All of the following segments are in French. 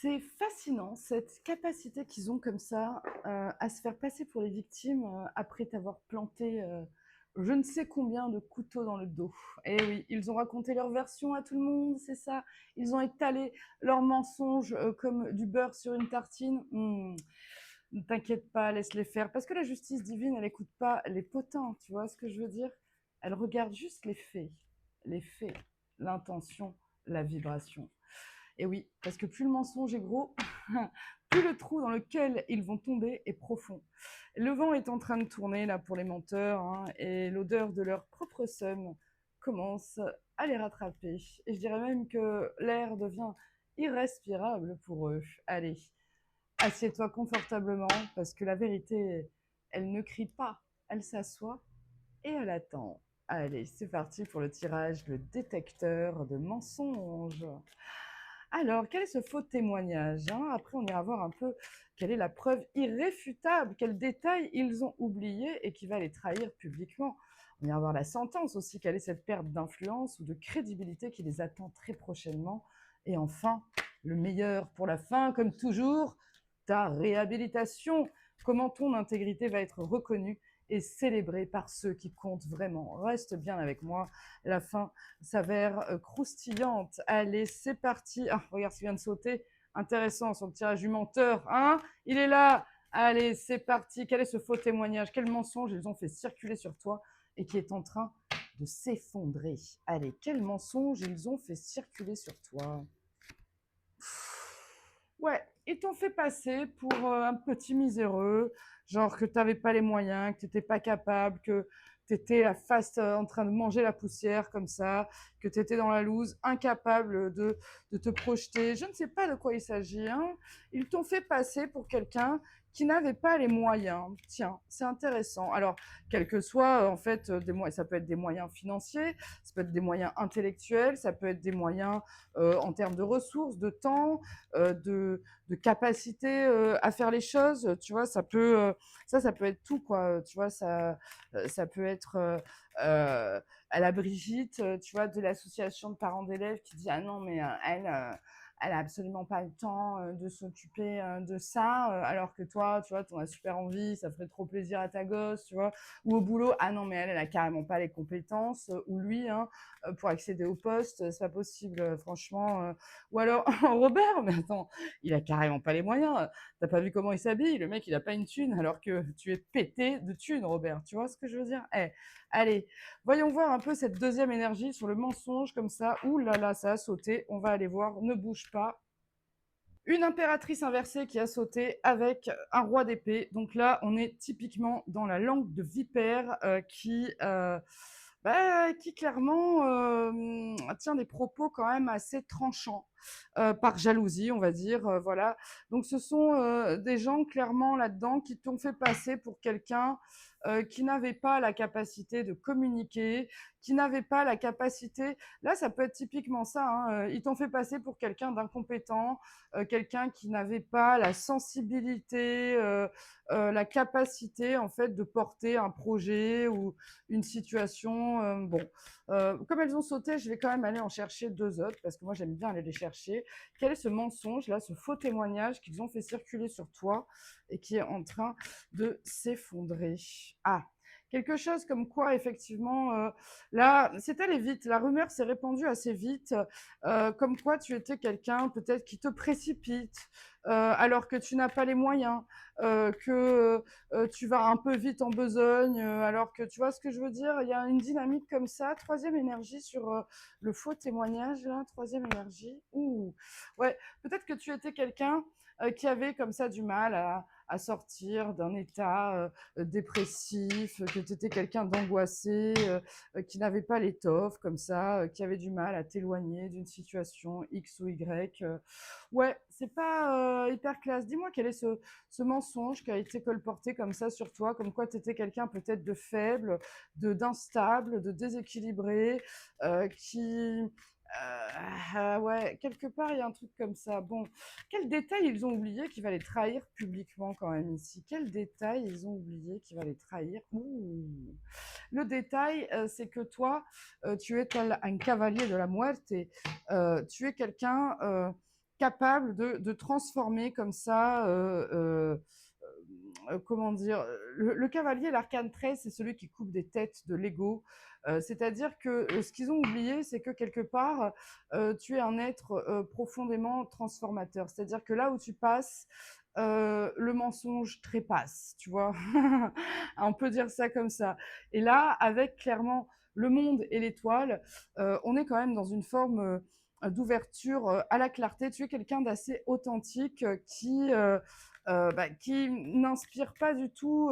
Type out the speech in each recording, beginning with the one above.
C'est fascinant cette capacité qu'ils ont comme ça, à se faire passer pour les victimes, après t'avoir planté, je ne sais combien de couteaux dans le dos. Et oui, ils ont raconté leur version à tout le monde, c'est ça? Ils ont étalé leurs mensonges, comme du beurre sur une tartine. Ne t'inquiète pas, laisse-les faire. Parce que la justice divine, elle écoute pas les potins, tu vois ce que je veux dire? Elle regarde juste les faits, l'intention, la vibration. Et oui, parce que plus le mensonge est gros, plus le trou dans lequel ils vont tomber est profond. Le vent est en train de tourner là pour les menteurs, hein, et l'odeur de leur propre somme commence à les rattraper. Et je dirais même que l'air devient irrespirable pour eux. Allez, assieds-toi confortablement parce que la vérité, elle ne crie pas, elle s'assoit et elle attend. Allez, c'est parti pour le tirage, le détecteur de mensonges. Alors, quel est ce faux témoignage, hein? Après, on ira voir un peu quelle est la preuve irréfutable, quels détails ils ont oubliés et qui va les trahir publiquement. On ira voir la sentence aussi, quelle est cette perte d'influence ou de crédibilité qui les attend très prochainement. Et enfin, le meilleur pour la fin, comme toujours, ta réhabilitation. Comment ton intégrité va être reconnue et célébrée par ceux qui comptent vraiment. Reste bien avec moi, la fin s'avère croustillante. Allez, c'est parti. Ah, regarde ce qui vient de sauter. Intéressant, son tirage du menteur. Hein, il est là. Allez, c'est parti. Quel est ce faux témoignage? Quel mensonge ils ont fait circuler sur toi et qui est en train de s'effondrer? Allez, quel mensonge ils ont fait circuler sur toi? Ouais, ils t'ont fait passer pour un petit miséreux, genre que tu n'avais pas les moyens, que tu n'étais pas capable, que tu étais à face en train de manger la poussière comme ça, que tu étais dans la loose, incapable de te projeter. Je ne sais pas de quoi il s'agit, hein. Ils t'ont fait passer pour quelqu'un qui n'avait pas les moyens. Tiens, c'est intéressant. Alors, quels que soient, en fait, ça peut être des moyens financiers, ça peut être des moyens intellectuels, ça peut être des moyens en termes de ressources, de temps, de capacité à faire les choses. Tu vois, ça peut être tout, quoi. Tu vois, ça peut être à la Brigitte, tu vois, de l'association de parents d'élèves qui dit ah non mais elle a absolument pas le temps de s'occuper de ça, alors que toi, tu vois, t'en as super envie, ça ferait trop plaisir à ta gosse, tu vois. Ou au boulot, ah non mais elle a carrément pas les compétences, ou lui, hein, pour accéder au poste, c'est pas possible, franchement. Ou alors Robert, mais attends, il a carrément pas les moyens. T'as pas vu comment il s'habille? Le mec, il a pas une thune, alors que tu es pété de thunes, Robert. Tu vois ce que je veux dire? Eh, allez, voyons voir un peu cette deuxième énergie sur le mensonge comme ça. Ouh là là, ça a sauté. On va aller voir. Ne bouge pas. Une impératrice inversée qui a sauté avec un roi d'épée. Donc là, on est typiquement dans la langue de vipère qui clairement tient des propos quand même assez tranchants, par jalousie, on va dire. Voilà. Donc ce sont des gens clairement là-dedans qui t'ont fait passer pour quelqu'un qui n'avait pas la capacité de communiquer, qui n'avait pas la capacité. Là, ça peut être typiquement ça. Hein, ils t'ont fait passer pour quelqu'un d'incompétent, quelqu'un qui n'avait pas la sensibilité, la capacité en fait de porter un projet ou une situation. Comme elles ont sauté, je vais quand même aller en chercher deux autres parce que moi j'aime bien aller les chercher. Quel est ce mensonge là, ce faux témoignage qu'ils ont fait circuler sur toi et qui est en train de s'effondrer? Ah, quelque chose comme quoi, effectivement, là, c'est allé vite. La rumeur s'est répandue assez vite, comme quoi tu étais quelqu'un peut-être qui te précipite, alors que tu n'as pas les moyens, que tu vas un peu vite en besogne, alors que tu vois ce que je veux dire? Il y a une dynamique comme ça. Troisième énergie sur le faux témoignage, là, troisième énergie. Ouh, ouais, peut-être que tu étais quelqu'un qui avait comme ça du mal à sortir d'un état dépressif, que tu étais quelqu'un d'angoissé, qui n'avait pas l'étoffe comme ça, qui avait du mal à t'éloigner d'une situation X ou Y. Ouais, c'est pas hyper classe. Dis-moi quel est ce mensonge qui a été colporté comme ça sur toi, comme quoi tu étais quelqu'un peut-être de faible, d'instable, de déséquilibré, qui ouais, quelque part, il y a un truc comme ça. Bon, quel détail ils ont oublié qui va les trahir publiquement quand même ici? Quel détail ils ont oublié qui va les trahir? Ouh. Le détail, c'est que toi, tu es tel un cavalier de la muerte et tu es quelqu'un capable de transformer comme ça, comment dire, le cavalier, l'arcane 13, c'est celui qui coupe des têtes de l'ego. C'est-à-dire que ce qu'ils ont oublié, c'est que quelque part, tu es un être profondément transformateur. C'est-à-dire que là où tu passes, le mensonge trépasse, tu vois. On peut dire ça comme ça. Et là, avec clairement le monde et l'étoile, on est quand même dans une forme d'ouverture à la clarté. Tu es quelqu'un d'assez authentique qui n'inspire pas du tout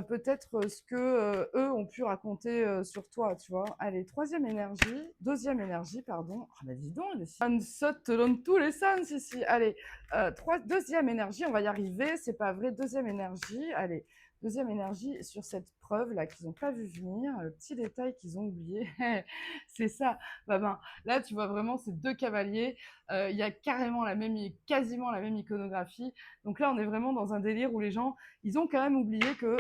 peut-être ce que eux ont pu raconter sur toi, tu vois. Allez, deuxième énergie, pardon. Ah bah dis donc, on saute dans tous les sens ici. Allez, deuxième énergie, on va y arriver, c'est pas vrai. Deuxième énergie, allez, deuxième énergie sur cette preuve là qu'ils n'ont pas vu venir, le petit détail qu'ils ont oublié, c'est ça. Ben, là, tu vois vraiment ces deux cavaliers, il y a quasiment la même iconographie. Donc là, on est vraiment dans un délire où les gens, ils ont quand même oublié que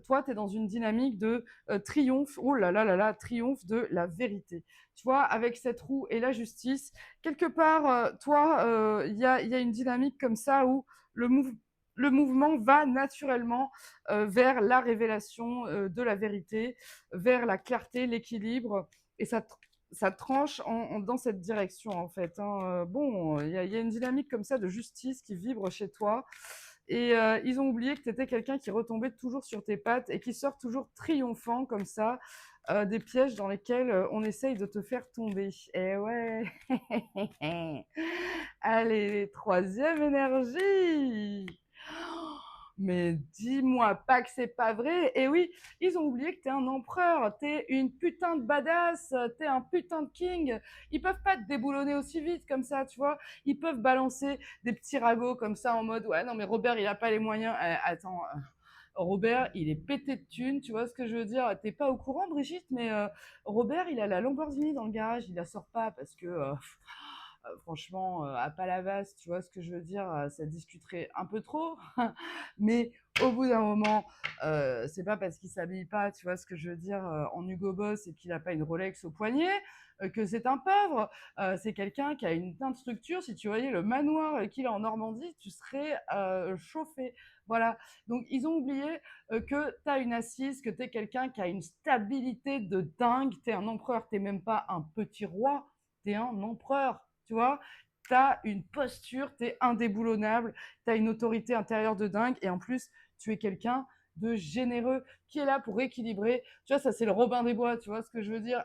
toi, tu es dans une dynamique de triomphe, oh là là là là, triomphe de la vérité. Tu vois, avec cette roue et la justice, quelque part, toi, il y a une dynamique comme ça où le, mou- le mouvement va naturellement vers la révélation de la vérité, vers la clarté, l'équilibre, et ça tranche dans cette direction en fait. Hein. Bon, il y a une dynamique comme ça de justice qui vibre chez toi. Et ils ont oublié que tu étais quelqu'un qui retombait toujours sur tes pattes et qui sort toujours triomphant comme ça des pièges dans lesquels on essaye de te faire tomber. Eh ouais. Allez, troisième énergie. Mais dis-moi pas que c'est pas vrai. Et oui, ils ont oublié que t'es un empereur, t'es une putain de badass, t'es un putain de king. Ils peuvent pas te déboulonner aussi vite comme ça, tu vois. Ils peuvent balancer des petits ragots comme ça en mode ouais non mais Robert il a pas les moyens. Attends, Robert il est pété de thunes, tu vois ce que je veux dire. T'es pas au courant Brigitte, mais Robert il a la Lamborghini dans le garage, il la sort pas parce que franchement, à Palavas, tu vois ce que je veux dire, ça discuterait un peu trop. Mais au bout d'un moment, c'est pas parce qu'il s'habille pas, tu vois ce que je veux dire, en Hugo Boss et qu'il a pas une Rolex au poignet, que c'est un pauvre. C'est quelqu'un qui a une teinte structure. Si tu voyais le manoir qu'il a en Normandie, tu serais chauffé. Voilà. Donc ils ont oublié que tu as une assise, que tu es quelqu'un qui a une stabilité de dingue. Tu es un empereur, tu même pas un petit roi, tu es un empereur tu vois, tu as une posture, tu es indéboulonnable, tu as une autorité intérieure de dingue, et en plus, tu es quelqu'un de généreux, qui est là pour équilibrer. Tu vois, ça c'est le Robin des Bois, tu vois ce que je veux dire.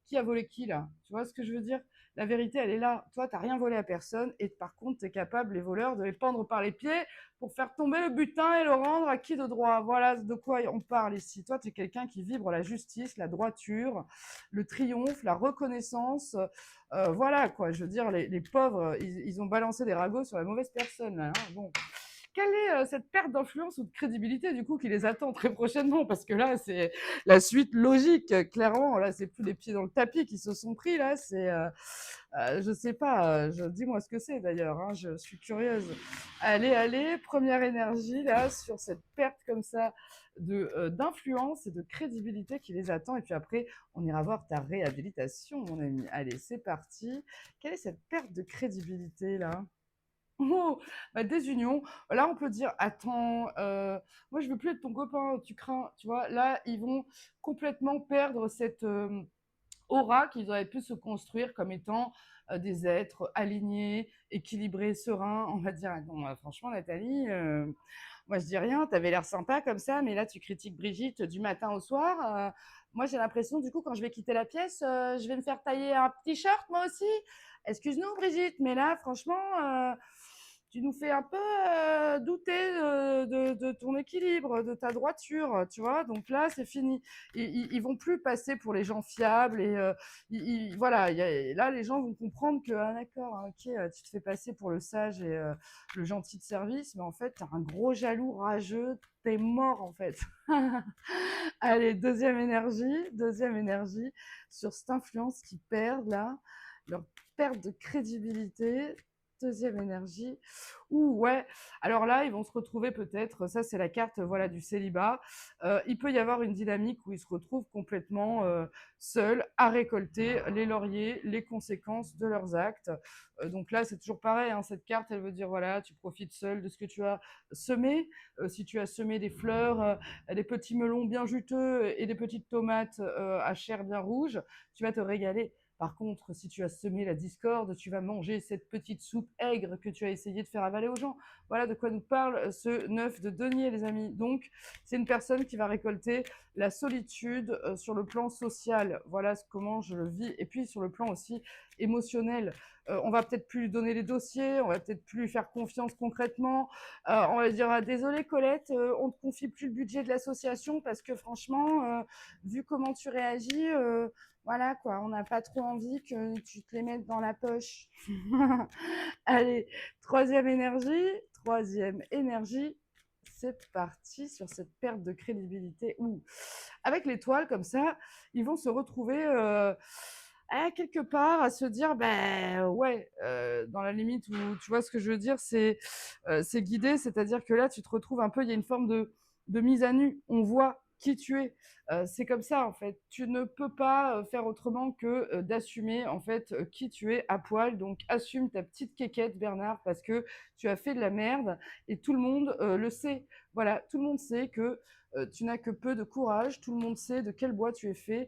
Qui a volé qui là? Tu vois ce que je veux dire? La vérité, elle est là. Toi, tu n'as rien volé à personne, et par contre, tu es capable, les voleurs, de les pendre par les pieds pour faire tomber le butin et le rendre à qui de droit. Voilà de quoi on parle ici. Toi, tu es quelqu'un qui vibre la justice, la droiture, le triomphe, la reconnaissance, voilà quoi, je veux dire, les pauvres, ils ont balancé des ragots sur la mauvaise personne. Là, hein. Bon. Quelle est cette perte d'influence ou de crédibilité du coup qui les attend très prochainement? Parce que là, c'est la suite logique, clairement. Là, c'est plus les pieds dans le tapis qui se sont pris. Là, c'est, je sais pas. Dis-moi ce que c'est d'ailleurs. Hein, je suis curieuse. Allez, allez, première énergie là sur cette perte comme ça de d'influence et de crédibilité qui les attend. Et puis après, on ira voir ta réhabilitation, mon ami. Allez, c'est parti. Quelle est cette perte de crédibilité là? Oh, bah, désunion. Là, on peut dire, attends, moi, je veux plus être ton copain, tu crains, tu vois. Là, ils vont complètement perdre cette aura qu'ils auraient pu se construire comme étant des êtres alignés, équilibrés, sereins. On va dire, non, franchement, Nathalie, moi, je dis rien, t'avais l'air sympa comme ça, mais là, tu critiques Brigitte du matin au soir. Moi, j'ai l'impression, du coup, quand je vais quitter la pièce, je vais me faire tailler un t-shirt, moi aussi. Excuse-nous, Brigitte, mais là, franchement, tu nous fais un peu douter de ton équilibre, de ta droiture, tu vois. Donc là, c'est fini. Ils vont plus passer pour les gens fiables et voilà. Là, les gens vont comprendre que ah, d'accord, hein, ok, tu te fais passer pour le sage et le gentil de service, mais en fait, t'as un gros jaloux rageux. T'es mort en fait. Allez, deuxième énergie sur cette influence qui perd là, leur perte de crédibilité. deuxième énergie. Ouh, ouais. Alors là, ils vont se retrouver peut-être, ça c'est la carte voilà, du célibat. Il peut y avoir une dynamique où ils se retrouvent complètement seuls à récolter les lauriers, les conséquences de leurs actes. Donc là, c'est toujours pareil, hein, cette carte, elle veut dire, voilà, tu profites seul de ce que tu as semé. Si tu as semé des fleurs, des petits melons bien juteux et des petites tomates à chair bien rouge, tu vas te régaler. Par contre, si tu as semé la discorde, tu vas manger cette petite soupe aigre que tu as essayé de faire avaler aux gens. Voilà de quoi nous parle ce 9 de denier, les amis. Donc, c'est une personne qui va récolter la solitude sur le plan social. Voilà comment je le vis. Et puis, sur le plan aussi émotionnel. On va peut-être plus lui donner les dossiers, on va peut-être plus lui faire confiance concrètement. On va dire ah, désolé Colette, on ne te confie plus le budget de l'association parce que franchement, vu comment tu réagis, voilà quoi, on n'a pas trop envie que tu te les mettes dans la poche. Allez, troisième énergie, c'est parti sur cette perte de crédibilité. Ouh. Avec l'étoile comme ça, ils vont se retrouver quelque part à se dire, ben ouais, dans la limite où tu vois ce que je veux dire, c'est guidé, c'est-à-dire que là, tu te retrouves un peu, il y a une forme de mise à nu. On voit qui tu es. C'est comme ça en fait. Tu ne peux pas faire autrement que d'assumer en fait qui tu es à poil. Donc assume ta petite quéquette Bernard parce que tu as fait de la merde et tout le monde le sait. Voilà, tout le monde sait que tu n'as que peu de courage. Tout le monde sait de quel bois tu es fait.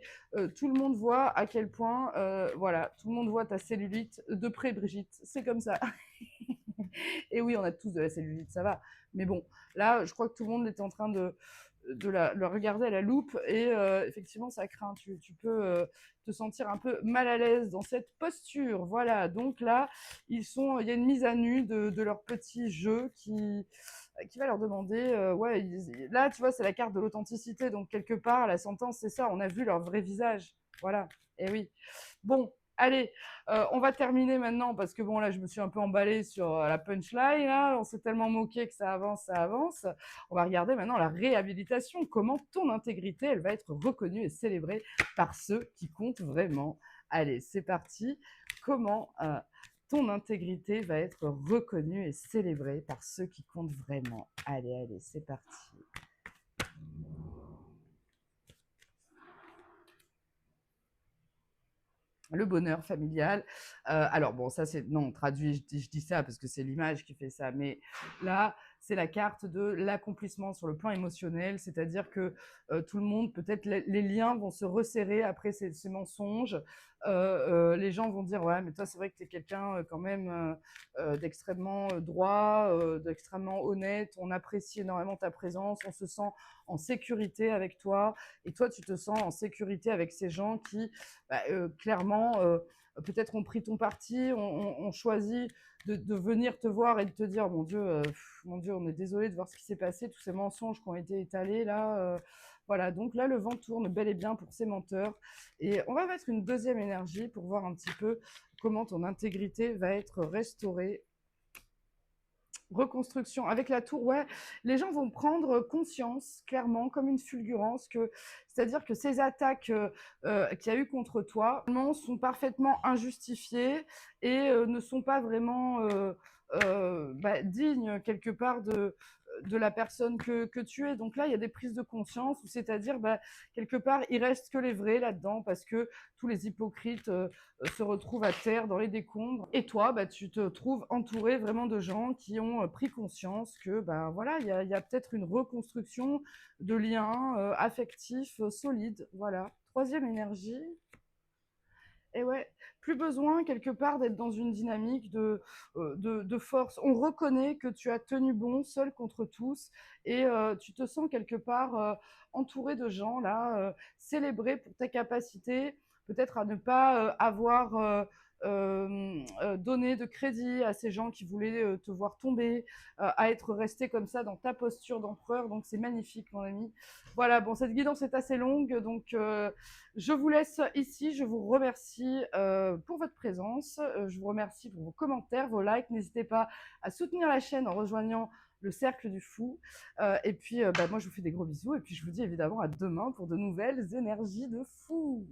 Tout le monde voit à quel point, voilà, tout le monde voit ta cellulite de près, Brigitte. C'est comme ça. Et oui, on a tous de la cellulite, ça va. Mais bon, là, je crois que tout le monde était en train de la regarder à la loupe et effectivement, ça craint. Tu peux te sentir un peu mal à l'aise dans cette posture. Voilà, donc là, il y a une mise à nu de leur petit jeu qui va leur demander, ouais, là, tu vois, c'est la carte de l'authenticité. Donc, quelque part, la sentence, c'est ça. On a vu leur vrai visage. Voilà. Et oui. Bon, allez, on va terminer maintenant parce que bon, là, je me suis un peu emballée sur la punchline. Là. On s'est tellement moqué que ça avance, ça avance. On va regarder maintenant la réhabilitation. Comment ton intégrité, elle va être reconnue et célébrée par ceux qui comptent vraiment. Allez, c'est parti. Comment ton intégrité va être reconnue et célébrée par ceux qui comptent vraiment. Allez, allez, c'est parti. Le bonheur familial. Alors bon, ça c'est non traduit. Je dis ça parce que c'est l'image qui fait ça, mais là c'est la carte de l'accomplissement sur le plan émotionnel, c'est-à-dire que tout le monde, peut-être les liens vont se resserrer après ces mensonges. Les gens vont dire ouais, mais toi c'est vrai que tu es quelqu'un quand même d'extrêmement droit, d'extrêmement honnête. On apprécie énormément ta présence, on se sent en sécurité avec toi, et toi tu te sens en sécurité avec ces gens qui clairement, peut-être ont pris ton parti, ont choisi de venir te voir et de te dire mon Dieu, on est désolé de voir ce qui s'est passé, tous ces mensonges qui ont été étalés là. Voilà, donc là, le vent tourne bel et bien pour ces menteurs. Et on va mettre une deuxième énergie pour voir un petit peu comment ton intégrité va être restaurée. Reconstruction avec la tour, ouais, les gens vont prendre conscience clairement comme une fulgurance c'est-à-dire que ces attaques qu'il y a eu contre toi sont parfaitement injustifiées et ne sont pas vraiment dignes quelque part de la personne que tu es. Donc là, il y a des prises de conscience, c'est-à-dire quelque part, il reste que les vrais là-dedans parce que tous les hypocrites se retrouvent à terre dans les décombres. Et toi, tu te trouves entouré vraiment de gens qui ont pris conscience que voilà, il y a peut-être une reconstruction de liens affectifs solides. Voilà. Troisième énergie. Et ouais, plus besoin quelque part d'être dans une dynamique de force. On reconnaît que tu as tenu bon seul contre tous et tu te sens quelque part entouré de gens là, célébrés pour ta capacité, peut-être à ne pas avoir donné de crédit à ces gens qui voulaient te voir tomber, à être resté comme ça dans ta posture d'empereur. Donc c'est magnifique, mon ami. Voilà, bon, cette guidance est assez longue, donc je vous laisse ici. Je vous remercie pour votre présence. Je vous remercie pour vos commentaires, vos likes. N'hésitez pas à soutenir la chaîne en rejoignant le cercle du fou. Et puis, moi, je vous fais des gros bisous. Et puis, je vous dis évidemment à demain pour de nouvelles énergies de fou.